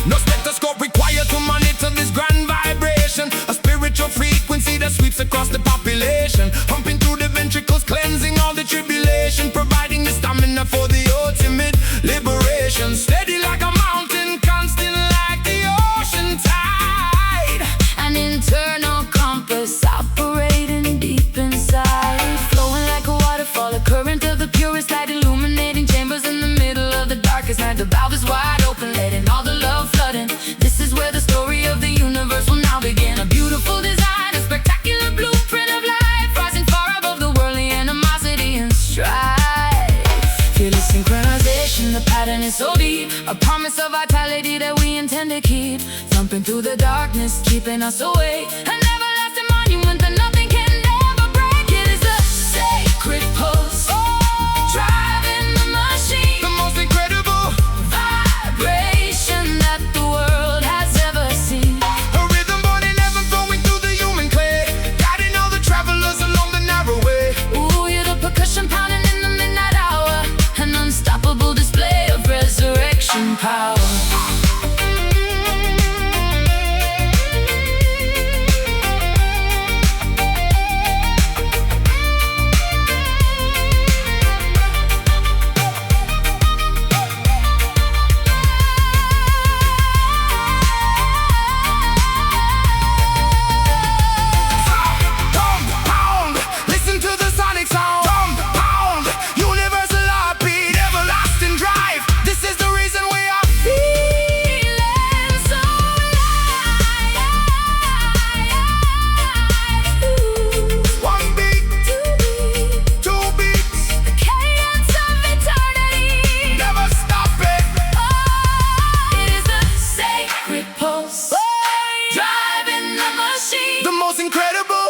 No stethoscope required to monitor this grand vibration. A spiritual frequency that sweeps across the population, pumping through the ventricles, cleansing all the tribulation, providing the stamina for the ultimate liberation. Steady like a mountain, constant like the ocean tide. An internal compass operating deep inside, flowing like a waterfall, a current of the purest light, illuminating chambers in the middle of the darkest night. The valve is wide open, letting all the love flooding. This is where the story of the universe will now begin. A beautiful design, a spectacular blueprint of life, rising far above the worldly animosity and strife. Feel the synchronization, the pattern is so deep, a promise of vitality that we intend to keep. Thumping through the darkness, keeping us awake, an everlasting monument that nothing can ever break. It is the sacred pulse, driving the machine, The most incredible vibration that the world has ever seen. a rhythm born in heaven, flowing through the human clay, guiding all the travelers along the narrow way. Ooh, hear the percussion pounding in the midnight hour, an unstoppable display of resurrection power. Thump, pound, listen to the sonic sound. Thump, pound, universal heartbeat, everlasting drive. This is the reason we are Feeling so alive. Ooh, one beat, to be two beats, the cadence of eternity. never stop it. Oh, it is the sacred pulse, driving the machine, The most incredible,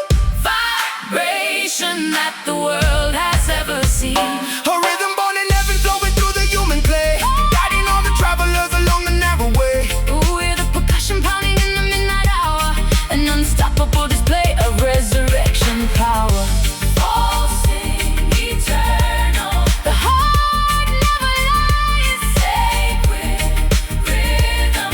vibration that the world has ever seen. a rhythm born in heaven, flowing through the human clay, guiding all the travelers along the narrow way. Ooh, hear the percussion pounding in the midnight hour, an unstoppable display of resurrection power. Pulsing eternal, the heart never lies, sacred rhythm.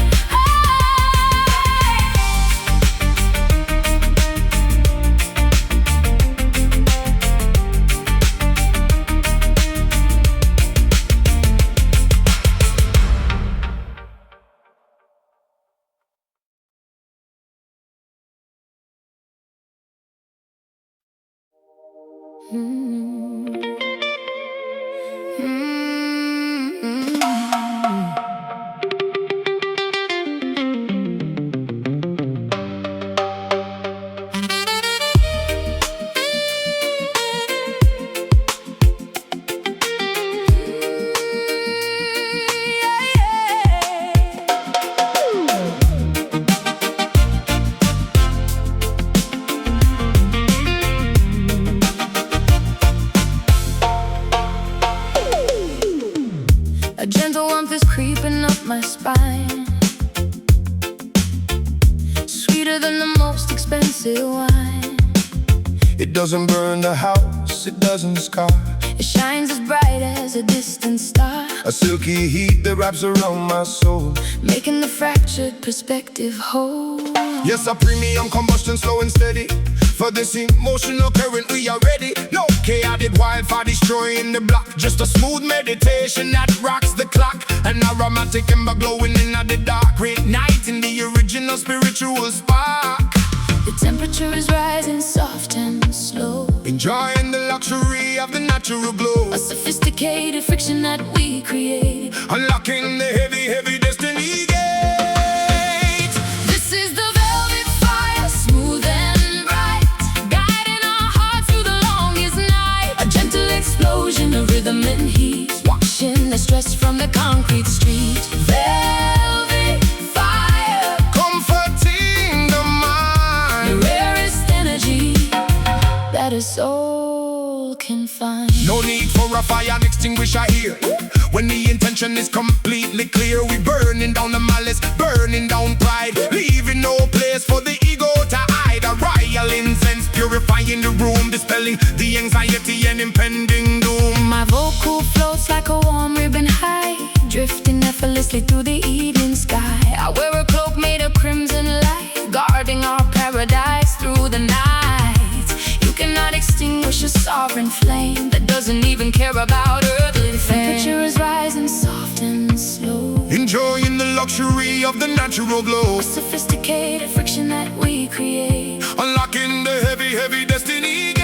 A gentle warmth is creeping up my spine, sweeter than the most expensive wine. It doesn't burn the house, it doesn't scar. It shines as bright as a distant star, A silky heat that wraps around my soul. making the fractured perspective whole. Yes, a premium combustion, slow and steady. For this emotional current we are ready. No chaotic wildfire destroying the block, just a smooth meditation that rocks the clock. An aromatic ember glowing in the dark, reigniting the original spiritual spark. The temperature is rising soft and slow, Enjoying the luxury of the natural glow, a sophisticated friction that we create. unlocking the heavy, heavy destiny gate. This is the velvet fire, smooth and bright, guiding our hearts through the longest night. A gentle explosion of rhythm and heat, washing the stress from the concrete street. Velvet fire, Comforting the mind, the rarest energy that a soul can find. no need for a fire extinguisher here. When the intention is completely clear, we burning down the malice, burning down pride, leaving no place for the ego to hide. A royal incense purifying the room, dispelling the anxiety and impending doom. My vocal floats like a warm ribbon high, drifting effortlessly through the evening sky. I wear a cloak made of crimson light, guarding our paradise through the night. You cannot extinguish a sovereign flame that doesn't even care about earthly fame. Temperature is rising soft and slow, enjoying the luxury of the natural glow. a sophisticated friction that we create, Unlocking the heavy, heavy destiny gate.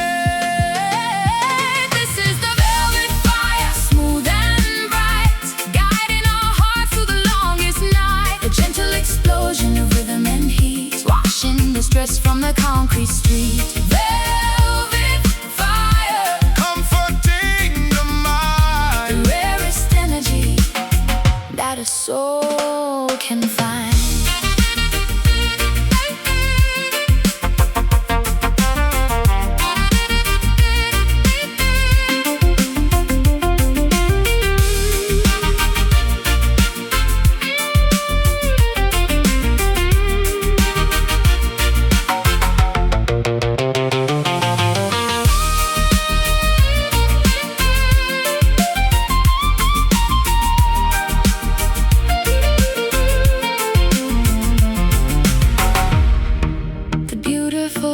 This is the velvet fire, smooth and bright, guiding our hearts through the longest night. A gentle explosion of rhythm and heat, washing the stress from the concrete street. Velvet fire, Comforting the mind. the rarest energy that a soul can find.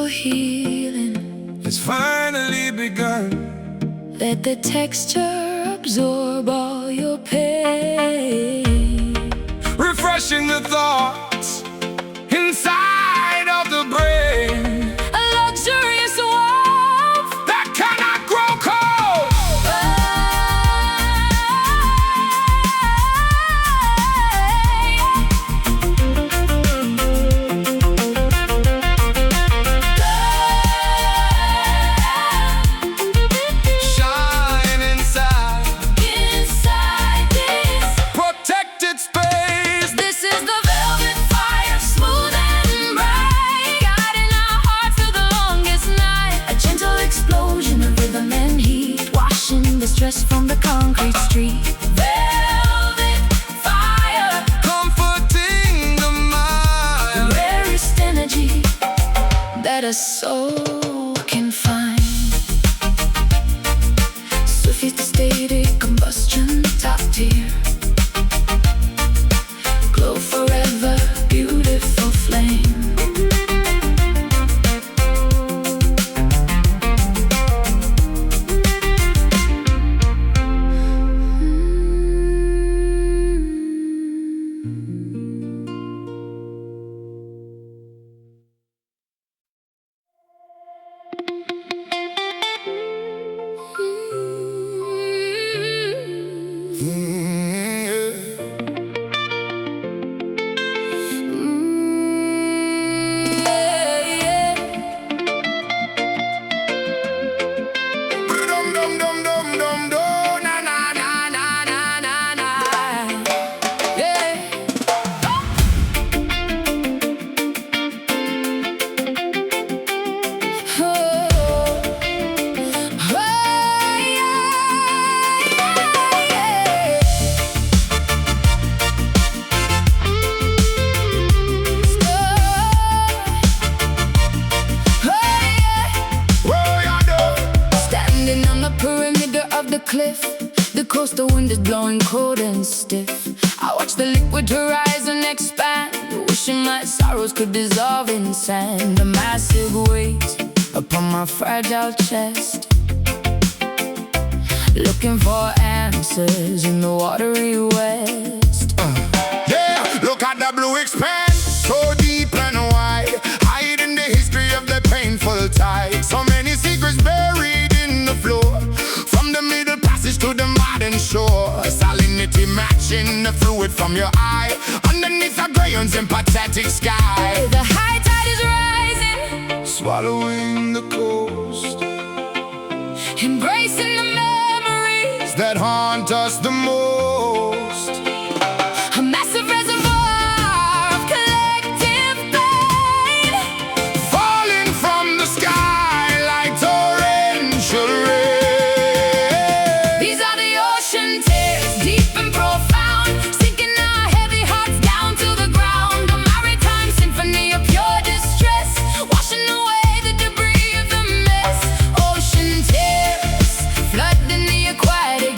Healing, It's finally begun. let the texture absorb all your pain. Refreshing the thoughts inside of the brain A luxurious warmth that cannot grow cold. Shine inside inside this. protected space. This is the velvet fire, smooth and bright, guiding our hearts through the longest night. A gentle explosion of rhythm and heat, washing the stress from the concrete street. Velvet fire, Comforting the the mind. rarest energy that a soul can find. Sophisticated combustion, top tier, glow forever, beautiful flame. Dum dum dum dum dum dum. Na na na na na na na. Yeah. Oh, you know. Standing on the perimeter of the cliff, the coastal wind is blowing cold and stiff. I watch the liquid horizon expand, wishing my sorrows could dissolve in sand. A massive weight upon my fragile chest, looking for answers in the watery west. Yeah, look at the blue expanse, so deep and wide, hiding the history of the painful tide. So many secrets buried in the floor, from the middle passage to the modern shore. Salinity matching the fluid from your eye, underneath the gray and sympathetic sky. The high tide is rising, Swallowing the coast embracing the memories, that haunt us the most. a massive reservoir of collective pain. Falling from the sky like torrential rain. These are the ocean tears, deep and profound, sinking our heavy hearts down to the ground. A maritime symphony of pure distress, washing away the debris of the mess. Ocean tears, flooding the aquatic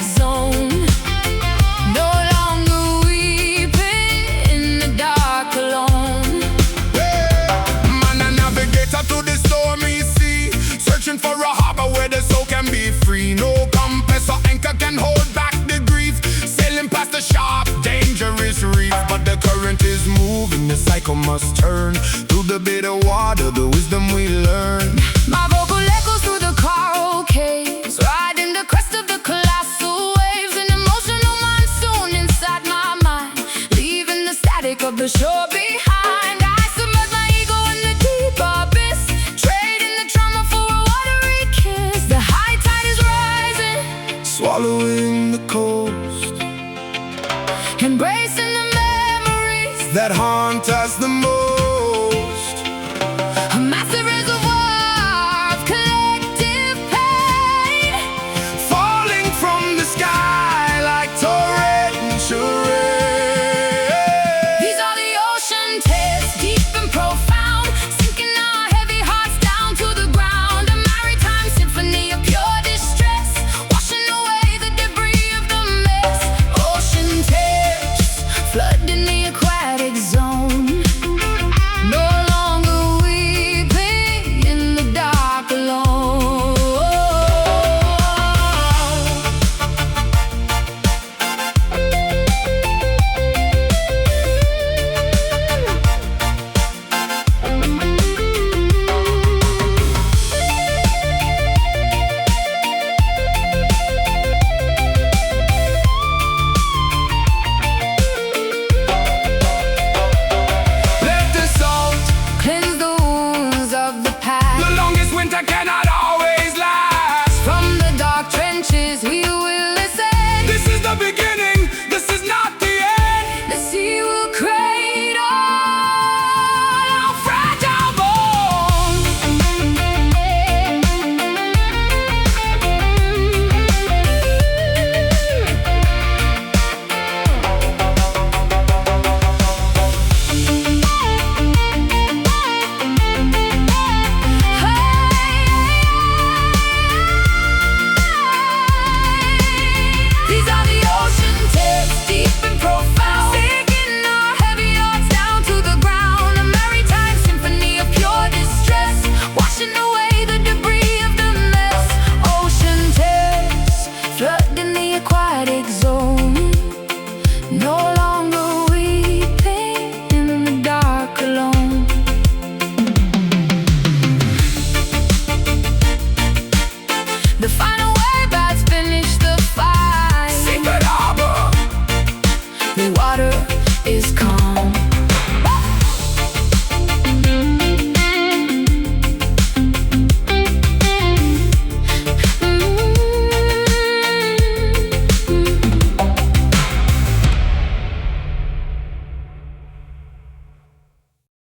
the cycle must turn. Through the bitter water, the wisdom we learn. My vocal echoes through the coral caves, riding the crest of the colossal waves. An emotional monsoon inside my mind, leaving the static of the shore behind. I submerge my ego in the deep abyss, trading the trauma for a watery kiss. The high tide is rising, Swallowing the coast embracing the memories that haunt us the most.